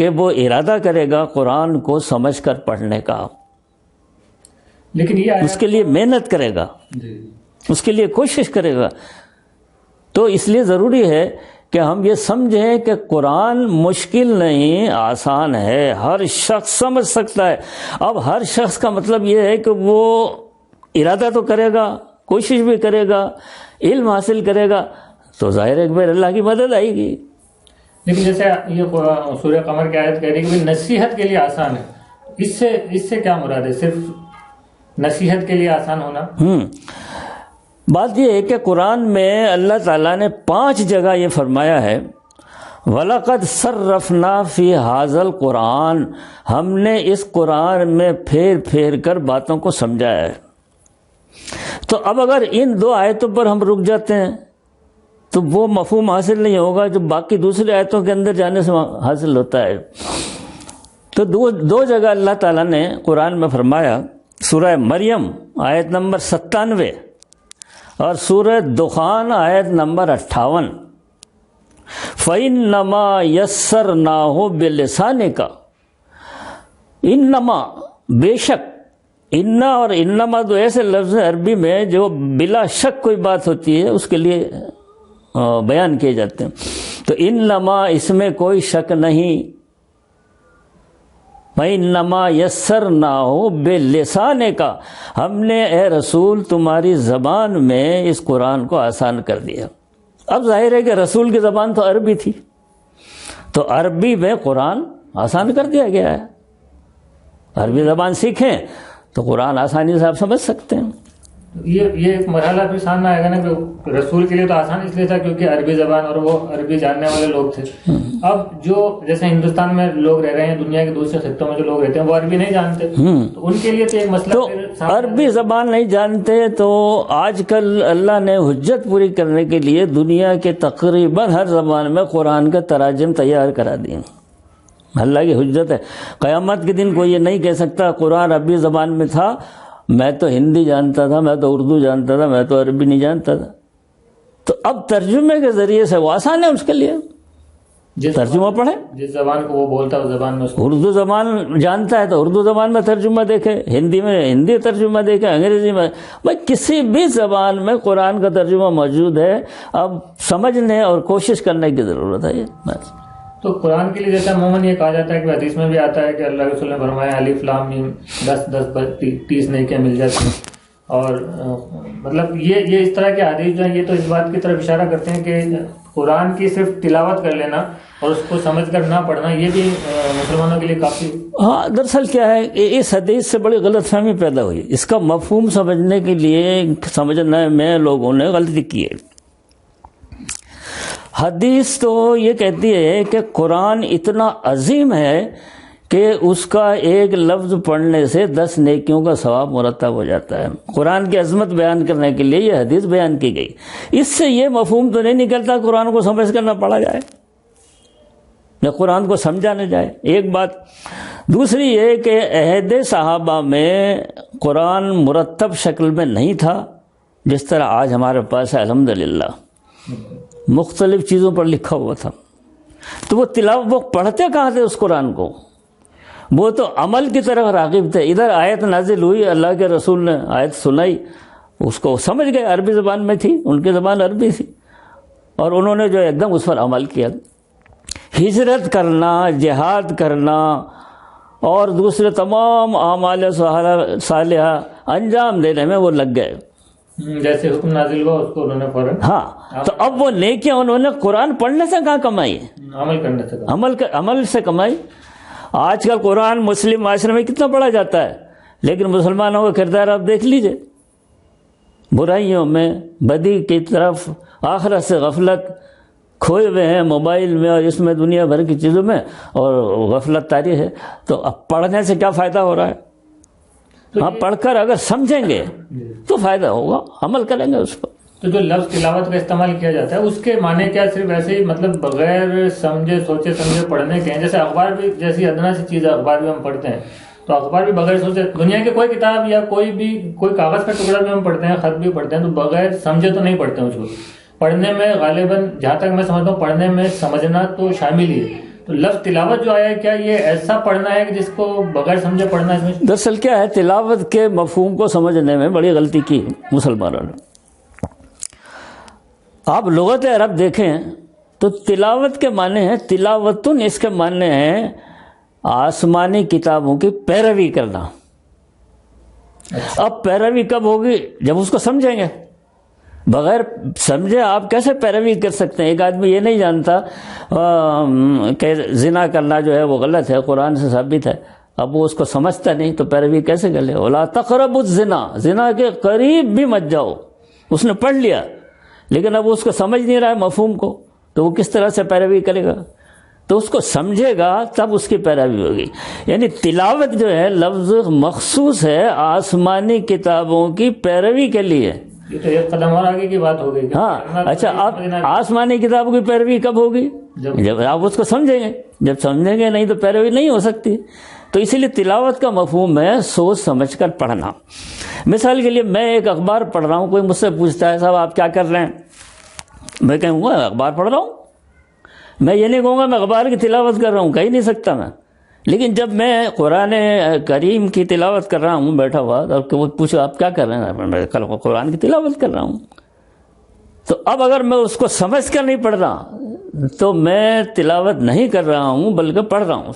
کہ وہ ارادہ کرے گا قرآن کو سمجھ کر پڑھنے کا، لیکن یہ اس کے لیے محنت کرے گا، اس کے لیے کوشش کرے گا. تو اس لیے ضروری ہے کہ ہم یہ سمجھیں کہ قرآن مشکل نہیں، آسان ہے، ہر شخص سمجھ سکتا ہے. اب ہر شخص کا مطلب یہ ہے کہ وہ ارادہ تو کرے گا، کوشش بھی کرے گا، علم حاصل کرے گا، تو ظاہر ہے کہ پھر اللہ کی مدد آئے گی. لیکن جیسے یہ سورہ قمر کی آیت کہہ رہی ہے کہ نصیحت کے لیے آسان ہے، اس سے کیا مراد ہے؟ صرف نصیحت کے لیے آسان ہونا؟ بات یہ ہے کہ قرآن میں اللہ تعالیٰ نے 5 جگہ یہ فرمایا ہے وَلَقَدْ صَرَّفْنَا فِي هَذَا الْقُرْآنِ، ہم نے اس قرآن میں پھیر پھیر کر باتوں کو سمجھایا ہے. تو اب اگر ان 2 آیتوں پر ہم رک جاتے ہیں تو وہ مفہوم حاصل نہیں ہوگا جو باقی دوسری آیتوں کے اندر جانے سے حاصل ہوتا ہے. تو دو جگہ اللہ تعالیٰ نے قرآن میں فرمایا، سورہ مریم آیت نمبر 97 اور سورہ دخان آیت نمبر 58، فَإِنَّمَا يَسَّرْنَاهُ بِلِسَانِكَ، انما بے شک، انا اور انما دو ایسے لفظ ہیں عربی میں جو بلا شک کوئی بات ہوتی ہے اس کے لیے بیان کیے جاتے ہیں. تو انما اس میں کوئی شک نہیں، فَإِنَّمَا يَسَّرْنَاهُ بِلِسَانِكَ، ہم نے اے رسول تمہاری زبان میں اس قرآن کو آسان کر دیا. اب ظاہر ہے کہ رسول کی زبان تو عربی تھی، تو عربی میں قرآن آسان کر دیا گیا ہے. عربی زبان سیکھیں تو قرآن آسانی سے آپ سمجھ سکتے ہیں. یہ ایک مرحلہ پھر سامنے آئے گا نا کہ رسول کے لیے تو آسان اس لیے تھا کیونکہ عربی زبان اور وہ عربی جاننے والے لوگ تھے. اب جو جیسے ہندوستان میں لوگ رہ رہے ہیں، دنیا کے دوسرے خطوں میں جو لوگ رہتے ہیں وہ عربی نہیں جانتے، تو ان کے لیے تو ایک مسئلہ. تو عربی زبان نہیں جانتے تو آج کل اللہ نے حجت پوری کرنے کے لیے دنیا کے تقریباً ہر زبان میں قرآن کے تراجم تیار کرا دیے. اللہ کی حجت ہے. قیامت کے دن کوئی یہ نہیں کہہ سکتا قرآن عربی زبان میں تھا، میں تو ہندی جانتا تھا، میں تو اردو جانتا تھا، میں تو عربی نہیں جانتا تھا. تو اب ترجمے کے ذریعے سے وہ آسان ہے اس کے لیے، ترجمہ پڑھیں. جس زبان کو وہ بولتا ہے اس زبان میں اردو زبان جانتا ہے تو اردو زبان میں ترجمہ دیکھے، ہندی میں ہندی ترجمہ دیکھے، انگریزی میں، بھائی کسی بھی زبان میں قرآن کا ترجمہ موجود ہے. اب سمجھنے اور کوشش کرنے کی ضرورت ہے. بس تو قرآن کے لیے جیسا عموماً یہ کہا جاتا ہے کہ حدیث میں بھی آتا ہے کہ اللہ کے رسول نے فرمایا الف لام میم 10 نیکیاں مل جاتی ہیں. اور مطلب یہ اس طرح کے حدیث جو ہیں یہ تو اس بات کی طرف اشارہ کرتے ہیں کہ قرآن کی صرف تلاوت کر لینا اور اس کو سمجھ کر نہ پڑھنا یہ بھی مسلمانوں کے لیے کافی. ہاں، دراصل کیا ہے، اس حدیث سے بڑی غلط فہمی پیدا ہوئی. اس کا مفہوم سمجھنے کے لیے سمجھنے میں لوگوں نے غلطی کی ہے. حدیث تو یہ کہتی ہے کہ قرآن اتنا عظیم ہے کہ اس کا ایک لفظ پڑھنے سے 10 نیکیوں کا ثواب مرتب ہو جاتا ہے. قرآن کی عظمت بیان کرنے کے لیے یہ حدیث بیان کی گئی. اس سے یہ مفہوم تو نہیں نکلتا قرآن کو سمجھ کر نہ پڑھا جائے یا قرآن کو سمجھا نہ جائے، ایک بات. دوسری یہ کہ عہد صحابہ میں قرآن مرتب شکل میں نہیں تھا جس طرح آج ہمارے پاس ہے الحمدللہ، مختلف چیزوں پر لکھا ہوا تھا. تو وہ تلاوت، وہ پڑھتے کہاں تھے اس قرآن کو؟ وہ تو عمل کی طرف راغب تھے. ادھر آیت نازل ہوئی، اللہ کے رسول نے آیت سنائی، اس کو سمجھ گئے، عربی زبان میں تھی، ان کی زبان عربی تھی، اور انہوں نے جو ایک دم اس پر عمل کیا. ہجرت کرنا، جہاد کرنا اور دوسرے تمام اعمال صالحہ انجام دینے میں وہ لگ گئے. جیسے حکم نازل ہوا اس کو انہوں نے فوراً. ہاں، تو اب وہ نیکیاں انہوں نے قرآن پڑھنے سے کہاں کمائی؟ عمل کرنے سے، عمل سے کمائی. آج کل قرآن مسلم معاشرے میں کتنا پڑھا جاتا ہے، لیکن مسلمانوں کا کردار آپ دیکھ لیجئے، برائیوں میں، بدی کی طرف، آخرت سے غفلت، کھوئے ہوئے ہیں موبائل میں اور اس میں دنیا بھر کی چیزوں میں، اور غفلت طاری ہے. تو اب پڑھنے سے کیا فائدہ ہو رہا ہے؟ ہاں، پڑھ کر اگر سمجھیں گے تو فائدہ ہوگا، عمل کریں گے اس پر. تو جو لفظ تلاوت کا استعمال کیا جاتا ہے اس کے معنی کیا صرف ایسے ہی مطلب بغیر سمجھے سوچے سمجھے پڑھنے کے ہیں؟ جیسے اخبار بھی، جیسی ادنا سی چیز ہے، اخبار بھی ہم پڑھتے ہیں، تو اخبار بھی بغیر سوچے، دنیا کی کوئی کتاب یا کوئی کاغذ کا ٹکڑا بھی ہم پڑھتے ہیں، خط بھی پڑھتے ہیں، تو بغیر سمجھے تو نہیں پڑھتے ہیں اس کو. پڑھنے میں غالباً جہاں تک میں سمجھتا ہوں پڑھنے میں سمجھنا تو شامل ہی ہے. تو لفظ تلاوت جو آیا ہے کیا یہ ایسا پڑھنا ہے کہ جس کو بغیر سمجھے پڑھنا ہے؟ اس میں دراصل کیا ہے، تلاوت کے مفہوم کو سمجھنے میں بڑی غلطی کی مسلمانوں نے۔ آپ لغت عرب دیکھیں تو تلاوت کے معنی ہیں تلاوتن، اس کے معنی ہیں آسمانی کتابوں کی پیروی کرنا۔ اب پیروی کب ہوگی؟ جب اس کو سمجھیں گے۔ بغیر سمجھے آپ کیسے پیروی کر سکتے ہیں؟ ایک آدمی یہ نہیں جانتا کہ زنا کرنا جو ہے وہ غلط ہے، قرآن سے ثابت ہے، اب وہ اس کو سمجھتا نہیں تو پیروی کیسے کر لے؟ وَلَا تَقْرَبُوا الزِّنَا، زنا کے قریب بھی مت جاؤ۔ اس نے پڑھ لیا لیکن اب اس کو سمجھ نہیں رہا ہے مفہوم کو، تو وہ کس طرح سے پیروی کرے گا؟ تو اس کو سمجھے گا تب اس کی پیروی ہوگی۔ یعنی تلاوت جو ہے لفظ مخصوص ہے آسمانی کتابوں کی پیروی کے لیے۔ یہ تو ایک قدم اور آگے کی بات ہو گئی۔ ہاں اچھا، آپ آسمانی کتابوں کی پیروی کب ہوگی؟ جب آپ اس کو سمجھیں گے۔ جب سمجھیں گے نہیں تو پیروی نہیں ہو سکتی۔ تو اسی لیے تلاوت کا مفہوم ہے سوچ سمجھ کر پڑھنا۔ مثال کے لیے میں ایک اخبار پڑھ رہا ہوں، کوئی مجھ سے پوچھتا ہے صاحب آپ کیا کر رہے ہیں؟ میں کہوں گا اخبار پڑھ رہا ہوں۔ میں یہ نہیں کہوں گا میں اخبار کی تلاوت کر رہا ہوں، کہہ نہیں سکتا میں۔ لیکن جب میں قرآن کریم کی تلاوت کر رہا ہوں بیٹھا ہوا، تو وہ پوچھو آپ کیا کر رہے ہیں؟ میں قرآن کی تلاوت کر رہا ہوں۔ تو اب اگر میں اس کو سمجھ کر نہیں پڑھ رہا تو میں تلاوت نہیں کر رہا ہوں بلکہ پڑھ رہا ہوں،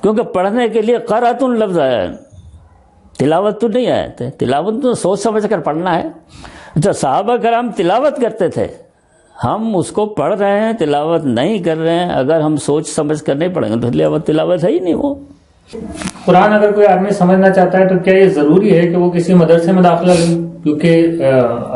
کیونکہ پڑھنے کے لیے قرأتن لفظ آیا ہے، تلاوت تو نہیں آیا تھا۔ تلاوت تو سوچ سمجھ کر پڑھنا ہے۔ اچھا، صحابہ کرام تلاوت کرتے تھے، ہم اس کو پڑھ رہے ہیں، تلاوت نہیں کر رہے ہیں۔ اگر ہم سوچ سمجھ کر نہیں پڑھیں گے تو تلاوت ہے ہی نہیں۔ وہ قرآن اگر کوئی آدمی سمجھنا چاہتا ہے تو کیا یہ ضروری ہے کہ وہ کسی مدرسے میں داخلہ لے؟ کیونکہ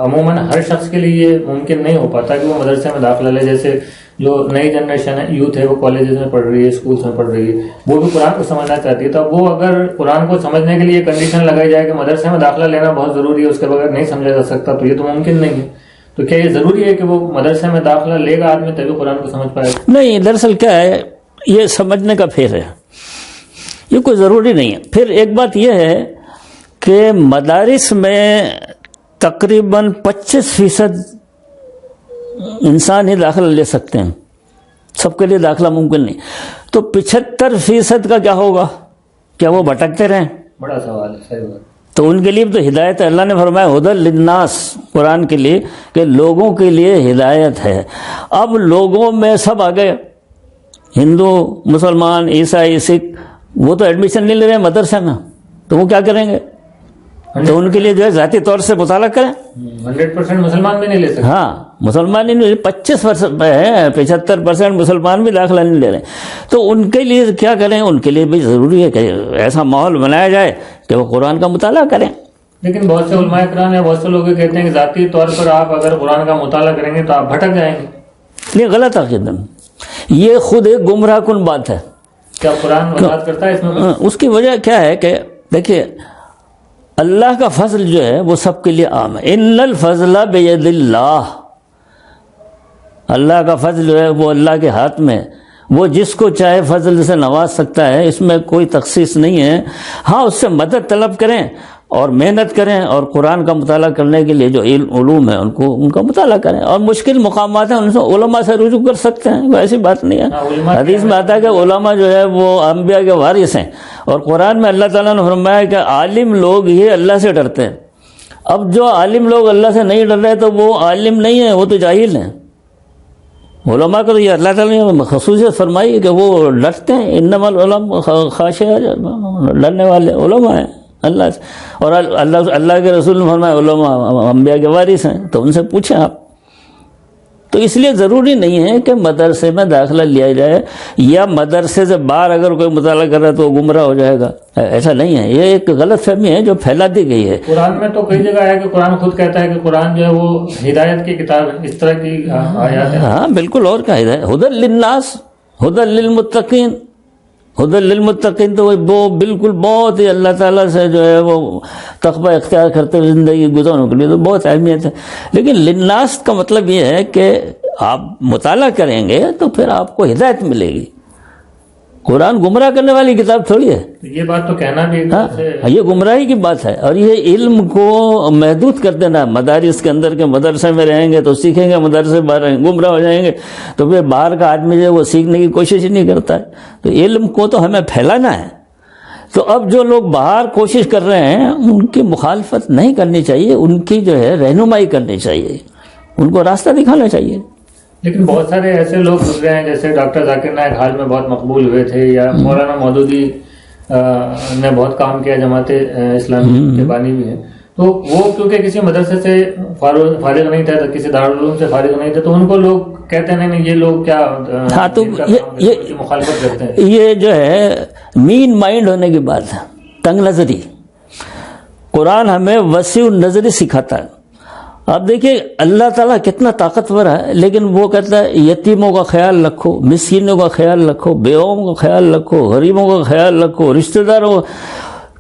عموماً ہر شخص کے لیے یہ ممکن نہیں ہو پاتا کہ وہ مدرسے میں داخلہ لے۔ جیسے جو نئی جنریشن ہے، یوتھ ہے، وہ کالجز میں پڑھ رہی ہے، اسکولس میں پڑھ رہی ہے، وہ بھی قرآن کو سمجھنا چاہتی ہے۔ تو وہ اگر قرآن کو سمجھنے کے لیے کنڈیشن لگائی جائے کہ مدرسے میں داخلہ لینا بہت ضروری ہے، اس کے بغیر نہیں سمجھا جا سکتا، تو یہ تو ممکن نہیں ہے۔ تو کیا یہ ضروری ہے کہ وہ مدرسے میں داخلہ لے گا آدمی تبھی قرآن کو سمجھ پائے گا؟ نہیں، دراصل کیا ہے، یہ سمجھنے کا پھر ہے، یہ کوئی ضروری نہیں ہے۔ پھر ایک بات یہ ہے کہ مدارس میں تقریباً 25% انسان ہی داخلہ لے سکتے ہیں، سب کے لیے داخلہ ممکن نہیں۔ تو 75% کا کیا ہوگا؟ کیا وہ بھٹکتے رہیں؟ بڑا سوال ہے، صحیح بات۔ تو ان کے لیے تو ہدایت ہے۔ اللہ نے فرمایا ہدی للناس، قرآن کے لیے کہ لوگوں کے لیے ہدایت ہے۔ اب لوگوں میں سب آ گئے، ہندو، مسلمان، عیسائی، سکھ، وہ تو ایڈمیشن نہیں لے رہے ہیں مدرسے میں، تو وہ کیا کریں گے؟ تو ان کے لیے جو ہے ذاتی طور سے مطالعہ کریں۔ 100% مسلمان بھی نہیں لے سکتے۔ ہاں، مسلمان ہی نہیں، 25% ہے، 75% مسلمان بھی داخلہ نہیں لے رہے ہیں۔ تو ان کے لیے کیا کریں؟ ان کے لیے بھی ضروری ہے کہ ایسا ماحول بنایا جائے کہ وہ قرآن کا مطالعہ کریں۔ لیکن بہت سے علماء کرام یا بہت سے لوگ کہتے ہیں کہ ذاتی طور پر آپ اگر قرآن کا مطالعہ کریں گے تو آپ بھٹک جائیں گے۔ یہ غلط عقیدہ، یہ خود ایک گمراہ کن بات ہے۔ کیا قرآن وضاحت کرتا ہے اس میں؟ اس کی وجہ کیا ہے کہ دیکھیے، اللہ کا فضل جو ہے وہ سب کے لیے عام ہے۔ ان الفضل بید اللہ، اللہ کا فضل جو ہے وہ اللہ کے ہاتھ میں، وہ جس کو چاہے فضل سے نواز سکتا ہے، اس میں کوئی تخصیص نہیں ہے۔ ہاں، اس سے مدد طلب کریں اور محنت کریں، اور قرآن کا مطالعہ کرنے کے لیے جو علوم ہے ان کا مطالعہ کریں، اور مشکل مقامات ہیں ان سے علماء سے رجوع کر سکتے ہیں، کوئی ایسی بات نہیں ہے۔ حدیث میں آتا ہے کہ علماء جو ہے وہ انبیاء کے وارث ہیں، اور قرآن میں اللہ تعالیٰ نے فرمایا کہ عالم لوگ ہی اللہ سے ڈرتے ہیں۔ اب جو عالم لوگ اللہ سے نہیں ڈر رہے تو وہ عالم نہیں ہیں، وہ تو جاہل ہیں۔ علماء کو تو یہ اللہ تعالیٰ نے خصوصیت فرمائی ہے کہ وہ ڈرتے ہیں، انما العلماء خاشعون، ڈرنے والے علماء ہیں اللہ سے۔ اور اللہ کے رسول نے فرمایا علماء انبیاء کے وارث ہیں، تو ان سے پوچھیں آپ۔ تو اس لیے ضروری نہیں ہے کہ مدرسے میں داخلہ لیا جائے، یا مدرسے سے باہر اگر کوئی مطالعہ کر رہا ہے تو وہ گمراہ ہو جائے گا، ایسا نہیں ہے۔ یہ ایک غلط فہمی ہے جو پھیلا دی گئی ہے۔ قرآن میں تو کئی جگہ ہے کہ قرآن خود کہتا ہے کہ قرآن جو ہے وہ ہدایت کی کتاب ہے، اس طرح کی آیات ہیں۔ ہاں بالکل، اور کیا ہدایت، ہدی للناس، ہدی للمتقین۔ ہدی للمتقین تو وہ بالکل بہت ہی اللہ تعالیٰ سے جو ہے وہ تقوی اختیار کرتے ہوئے زندگی گزارنے کے لیے تو بہت اہمیت ہے۔ لیکن للناس کا مطلب یہ ہے کہ آپ مطالعہ کریں گے تو پھر آپ کو ہدایت ملے گی، قرآن گمراہ کرنے والی کتاب تھوڑی ہے. یہ بات تو کہنا بھی ہاں یہ گمراہی کی بات ہے. اور یہ علم کو محدود کر دینا. مدارس کے اندر کے مدرسے میں رہیں گے تو سیکھیں گے, مدرسے باہر رہیں گے گمراہ ہو جائیں گے, تو پھر باہر کا آدمی جو ہے وہ سیکھنے کی کوشش ہی نہیں کرتا ہے. تو علم کو تو ہمیں پھیلانا ہے. تو اب جو لوگ باہر کوشش کر رہے ہیں ان کی مخالفت نہیں کرنی چاہیے, ان کی جو ہے رہنمائی کرنی چاہیے, ان کو راستہ دکھانا چاہیے. لیکن بہت سارے ایسے لوگ گزرے ہیں جیسے ڈاکٹر ذاکر نائک حال میں بہت مقبول ہوئے تھے, یا مولانا مودودی نے بہت کام کیا, جماعت اسلامی کے بانی بھی ہیں. تو وہ کیونکہ کسی مدرسے سے فارغ نہیں تھے, کسی دارالعلوم سے فارغ نہیں تھے, تو ان کو لوگ کہتے ہیں نہیں یہ لوگ کیا مخالفت کرتے ہیں. یہ جو ہے مین مائنڈ ہونے کی بات ہے, تنگ نظری. قرآن ہمیں وسیع النظری سکھاتا ہے. اب دیکھیے اللہ تعالیٰ کتنا طاقتور ہے, لیکن وہ کہتا ہے یتیموں کا خیال رکھو, مسکینوں کا خیال رکھو, بیواؤں کا خیال رکھو, غریبوں کا خیال رکھو, رشتہ داروں کا.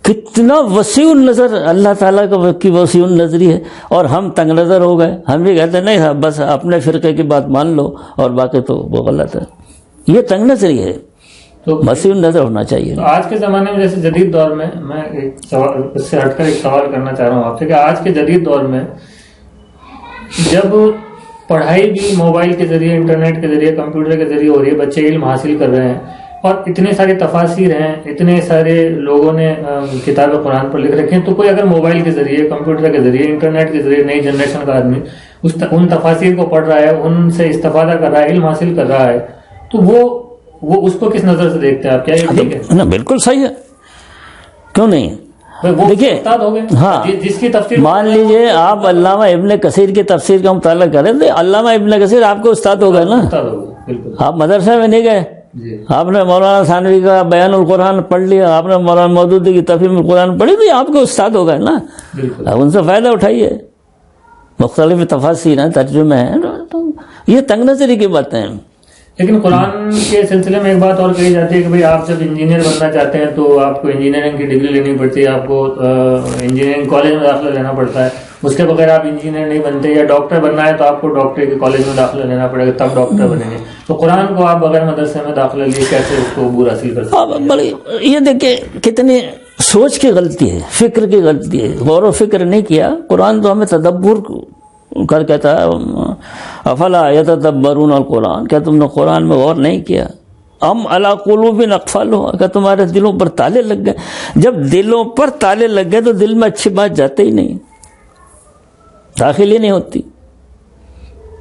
کتنا وسیع النظر اللہ تعالیٰ کی وسیع النظری ہے. اور ہم تنگ نظر ہو گئے, ہم بھی کہتے ہیں نہیں صاحب بس اپنے فرقے کی بات مان لو اور باقی تو وہ غلط ہے. یہ تنگ نظری ہے, تو وسیع النظر ہونا چاہیے. تو آج کے زمانے میں جیسے جدید دور میں ایک سوال, اس سے ہٹ کر ایک سوال کرنا چاہ رہا ہوں آپ سے, کہ آج کے جدید دور میں جب پڑھائی بھی موبائل کے ذریعے, انٹرنیٹ کے ذریعے, کمپیوٹر کے ذریعے ہو رہی ہے, بچے علم حاصل کر رہے ہیں, اور اتنے سارے تفاسیر ہیں, اتنے سارے لوگوں نے کتاب قرآن پر لکھ رکھے ہیں, تو کوئی اگر موبائل کے ذریعے, کمپیوٹر کے ذریعے, انٹرنیٹ کے ذریعے نئی جنریشن کا آدمی ان تفاسیر کو پڑھ رہا ہے, ان سے استفادہ کر رہا ہے, علم حاصل کر رہا ہے, تو وہ اس کو کس نظر سے دیکھتے ہیں آپ؟ کیا یہ ٹھیک ہے؟ بالکل صحیح ہے, کیوں نہیں. دیکھیے ہاں, جس کی تفسیر مان لیجئے آپ علامہ ابن کثیر کی تفسیر کا مطالعہ کریں تو علامہ ابن کثیر آپ کے استاد ہو گئے نا. آپ مدرسے میں نہیں گئے, آپ نے مولانا ثانوی کا بیان القرآن پڑھ لیا, آپ نے مولانا مودودی کی تفہیم القرآن پڑھی, تو آپ کے استاد ہو گئے نا. آپ ان سے فائدہ اٹھائیے. مختلف تفاسیر ہیں, ترجمے ہیں, یہ تنگ نظری کی باتیں ہیں. لیکن قرآن کے سلسلے میں ایک بات اور کہی جاتی ہے کہ بھئی آپ جب انجینئر بننا چاہتے ہیں تو آپ کو انجینئرنگ کی ڈگری لینی پڑتی ہے, آپ کو انجینئرنگ کالج میں داخلہ لینا پڑتا ہے, اس کے بغیر آپ انجینئر نہیں بنتے. یا ڈاکٹر بننا ہے تو آپ کو ڈاکٹری کے کالج میں داخلہ لینا پڑے گا, تب ڈاکٹر بنیں گے. تو قرآن کو آپ بغیر مدرسے میں داخلہ لیے کیسے اس کو عبور حاصل کر سکتے ہیں؟ یہ دیکھیں کتنی سوچ کی غلطی ہے, فکر کی غلطی ہے. غور و فکر نہیں کیا. قرآن تو ہمیں تدبر کر کہتا ہے افلا یتدبرون القرآن, کیا تم نے قرآن میں غور نہیں کیا؟ ام علی قلوب اقفالها, کہ تمہارے دلوں پر تالے لگ گئے. جب دلوں پر تالے لگ گئے تو دل میں اچھی بات جاتے ہی نہیں, داخل ہی نہیں ہوتی.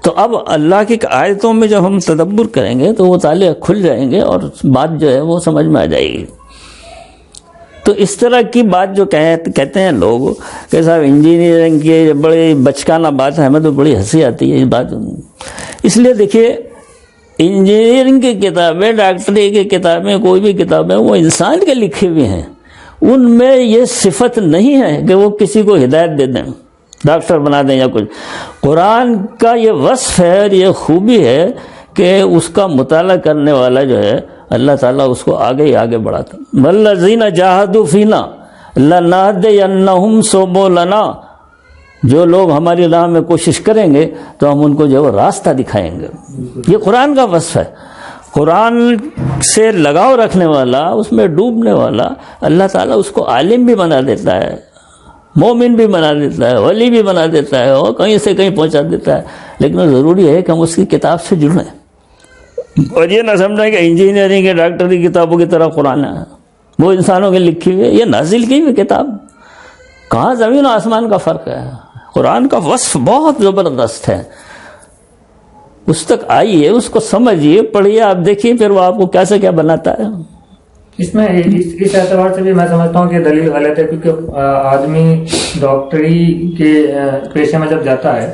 تو اب اللہ کی آیتوں میں جب ہم تدبر کریں گے تو وہ تالے کھل جائیں گے اور بات جو ہے وہ سمجھ میں آ جائے گی. تو اس طرح کی بات جو کہتے ہیں لوگ کہ صاحب انجینئرنگ کی بڑی بچکانہ بات ہے, ہمیں تو بڑی ہنسی آتی ہے یہ بات. اس لیے دیکھیے انجینئرنگ کی کتابیں, ڈاکٹری کی کتابیں, کوئی بھی کتابیں وہ انسان کے لکھے ہوئے ہیں, ان میں یہ صفت نہیں ہے کہ وہ کسی کو ہدایت دے دیں, ڈاکٹر بنا دیں یا کچھ. قرآن کا یہ وصف ہے اور یہ خوبی ہے کہ اس کا مطالعہ کرنے والا جو ہے اللہ تعالیٰ اس کو آگے ہی آگے بڑھاتا. والذین جاہدوا فینا لنہدینہم سبلنا, جو لوگ ہماری راہ میں کوشش کریں گے تو ہم ان کو جو راستہ دکھائیں گے. یہ قرآن کا وصف ہے. قرآن سے لگاؤ رکھنے والا, اس میں ڈوبنے والا, اللہ تعالیٰ اس کو عالم بھی بنا دیتا ہے, مومن بھی بنا دیتا ہے, ولی بھی بنا دیتا ہے, اور کہیں سے کہیں پہنچا دیتا ہے. لیکن ضروری ہے کہ ہم اس کی کتاب سے جڑیں اور یہ نہ سمجھیں کہ انجینئرنگ کے ڈاکٹری کتابوں کی طرح قرآن ہے, وہ انسانوں کے لکھی ہوئی ہے, یہ نازل کی ہوئی کتاب. کہاں زمین و آسمان کا فرق ہے. قرآن کا وصف بہت زبردست ہے, اس تک آئیے, اس کو سمجھیے, پڑھیے, آپ دیکھیے پھر وہ آپ کو کیسے کیا بناتا ہے. اس میں اس اعتبار سے بھی میں سمجھتا ہوں کہ دلیل غلط ہے, کیونکہ آدمی ڈاکٹری کے پیشے میں جب جاتا ہے,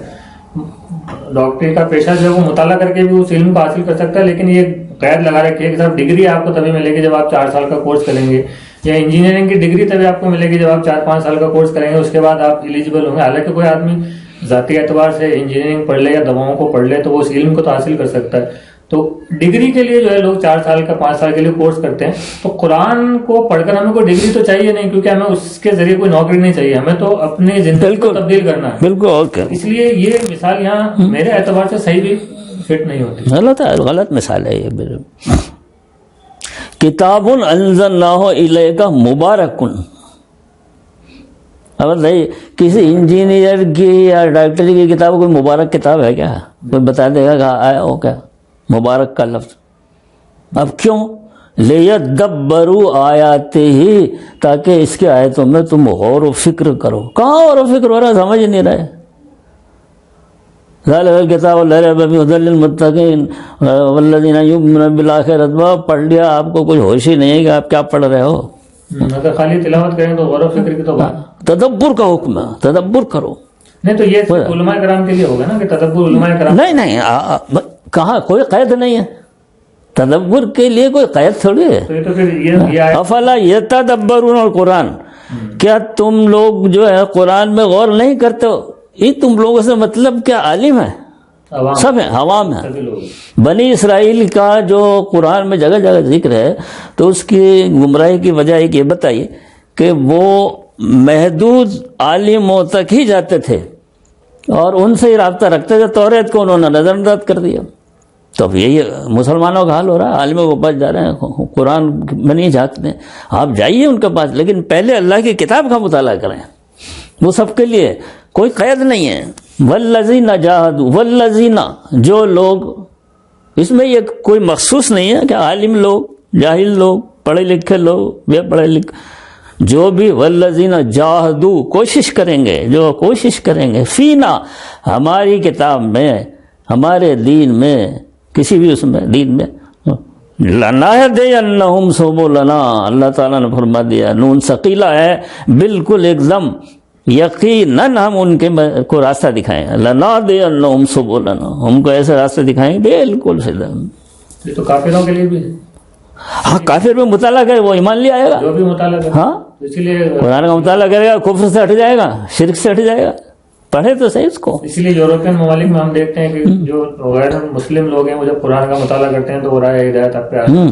ڈاکٹری کا پیشہ جو ہے وہ مطالعہ کر کے بھی اس علم کو حاصل کر سکتا ہے, لیکن یہ قید لگا رکھی ہے کہ صرف ڈگری آپ کو تبھی ملے گی جب آپ 4 سال کا کورس کریں گے, یا انجینئرنگ کی ڈگری تبھی آپ کو ملے گی جب آپ 4-5 سال کا کورس کریں گے, اس کے بعد آپ ایلیجیبل ہوں گے. حالانکہ کوئی آدمی ذاتی اعتبار سے انجینئرنگ پڑھ لے یا دواؤں کو پڑھ لے تو وہ اس علم کو تو حاصل کر سکتا ہے. تو ڈگری کے لیے جو ہے لوگ 4 سال کا 5 سال کے لیے کورس کرتے ہیں. تو قرآن کو پڑھ کر ہمیں کوئی ڈگری تو چاہیے نہیں, کیونکہ ہمیں اس کے ذریعے کوئی نوکری نہیں چاہیے, ہمیں تو اپنی زندگی کو تبدیل کرنا ہے. بالکل. اوکے, اس لیے یہ مثال یہاں میرے اعتبار سے صحیح بھی فٹ نہیں ہوتی, غلط مثال ہے یہ. کتاب انزلناہ الیک مبارک. اب بھائی کسی انجینئر کی یا ڈاکٹر کی کتاب کوئی مبارک کتاب ہے کیا؟ کوئی بتا دے گا کہاں آیا ہو کیا مبارک کا لفظ؟ اب کیوں؟ لیدبروا آیاتہ، تاکہ اس کے آیتوں میں تم غور و فکر کرو. کہاں غور و فکر ہو رہا سمجھ نہیں رہے. ذالک الکتاب لا ریب فیہ ھدی للمتقین والذین یؤمنون بالآخرۃ. پڑھ لیا، آپ کو کچھ ہوش ہی نہیں ہے کہ آپ کیا پڑھ رہے ہو. اگر خالی تلاوت کریں تو غور و فکر کی تو بات. تدبر کا حکم ہے، تدبر کرو. نہیں تو یہ صرف علماء کرام کے لیے ہوگا نا کہ تدبر علماء کرام. نہیں کہاں کوئی قید نہیں ہے. تدبر کے لیے کوئی قید تھوڑی ہے. تو پھر یہ افلا یتدبرون القرآن، کیا تم لوگ جو ہے قرآن میں غور نہیں کرتے ہو؟ یہ تم لوگوں سے مطلب کیا عالم ہے؟ سب ہیں، عوام ہیں. بنی اسرائیل کا جو قرآن میں جگہ جگہ ذکر ہے تو اس کی گمراہی کی وجہ ایک یہ بتائیے کہ وہ محدود عالموں تک ہی جاتے تھے اور ان سے ہی رابطہ رکھتے تھے. توریت کو انہوں نے نظر انداز کر دیا. تو اب یہی مسلمانوں کا حال ہو رہا ہے. عالموں کے پاس جا رہے ہیں، قرآن میں نہیں جھانکتے ہیں. آپ جائیے ان کے پاس، لیکن پہلے اللہ کی کتاب کا مطالعہ کریں. وہ سب کے لیے کوئی قید نہیں ہے. والذین جاہدوا، والذین جو لوگ، اس میں یہ کوئی مخصوص نہیں ہے کہ عالم لوگ، جاہل لوگ، پڑھے لکھے لوگ، بے پڑھے لکھے، جو بھی والذین جاہدوا کوشش کریں گے، جو کوشش کریں گے، فینا ہماری کتاب میں، ہمارے دین میں، کسی بھی اس میں دین میں، لنہدینہم سبلنا، اللہ تعالیٰ نے فرما دیا نون ثقیلہ ہے، بالکل ایک دم یقیناً ہم ان کے کو راستہ دکھائیں گے. لنہدینہم سبلنا، ہم کو ایسے راستے دکھائیں گے بالکل سیدھا. یہ تو کافروں کے لیے بھی ہے. ہاں کافر بھی مطالعہ کرے وہ ایمان لے آئے گا. جو بھی مطالعہ کرے، ہاں اسی لیے قرآن کا مطالعہ کرے گا، کفر سے ہٹ جائے گا، شرک سے ہٹ جائے گا. پڑھے تو صحیح اس کو. اسی لیے یورپین ممالک میں ہم دیکھتے ہیں کہ جو غیر مسلم لوگ ہیں وہ جب قرآن کا مطالعہ کرتے ہیں تو وہ رائے ہدایت آپ پہ آتے ہیں.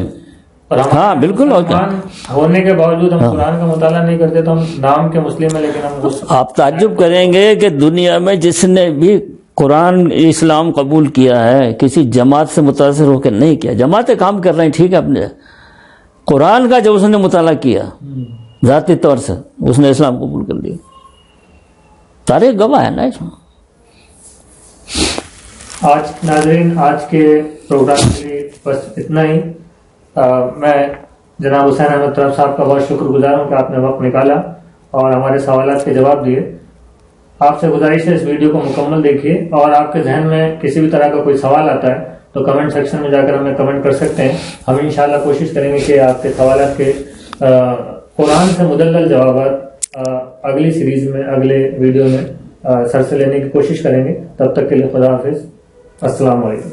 اور ہم ہاں بالکل. مسلمان ہونے کے باوجود ہم قرآن کا مطالعہ نہیں کرتے تو ہم نام کے مسلم ہیں لیکن ہم آپ تعجب کریں گے کہ دنیا میں جس نے بھی قرآن اسلام قبول کیا ہے کسی جماعت سے متاثر ہو کے نہیں کیا. جماعتیں کام کر رہی ہیں ٹھیک ہے، اپنے قرآن کا جب اس نے مطالعہ کیا ذاتی طور سے اس نے اسلام قبول کر لیا. تاریخ گواہ ہے نا اس میں. آج ناظرین آج کے پروگرام کے لیے بس اتنا ہی. میں جناب حسین احمد طرف صاحب کا بہت شکر گزار ہوں کہ آپ نے وقت نکالا اور ہمارے سوالات کے جواب دیے. آپ سے گزارش ہے اس ویڈیو کو مکمل دیکھیے، اور آپ کے ذہن میں کسی بھی طرح کا کوئی سوال آتا ہے تو کمنٹ سیکشن میں جا کر ہمیں کمنٹ کر سکتے ہیں. ہم انشاءاللہ کوشش کریں گے کہ آپ کے سوالات کے قرآن سے مدلل جوابات اگلی سیریز میں، اگلے ویڈیو میں سر سے لینے کی کوشش کریں گے. تب تک کے لیے خدا حافظ. السلام علیکم.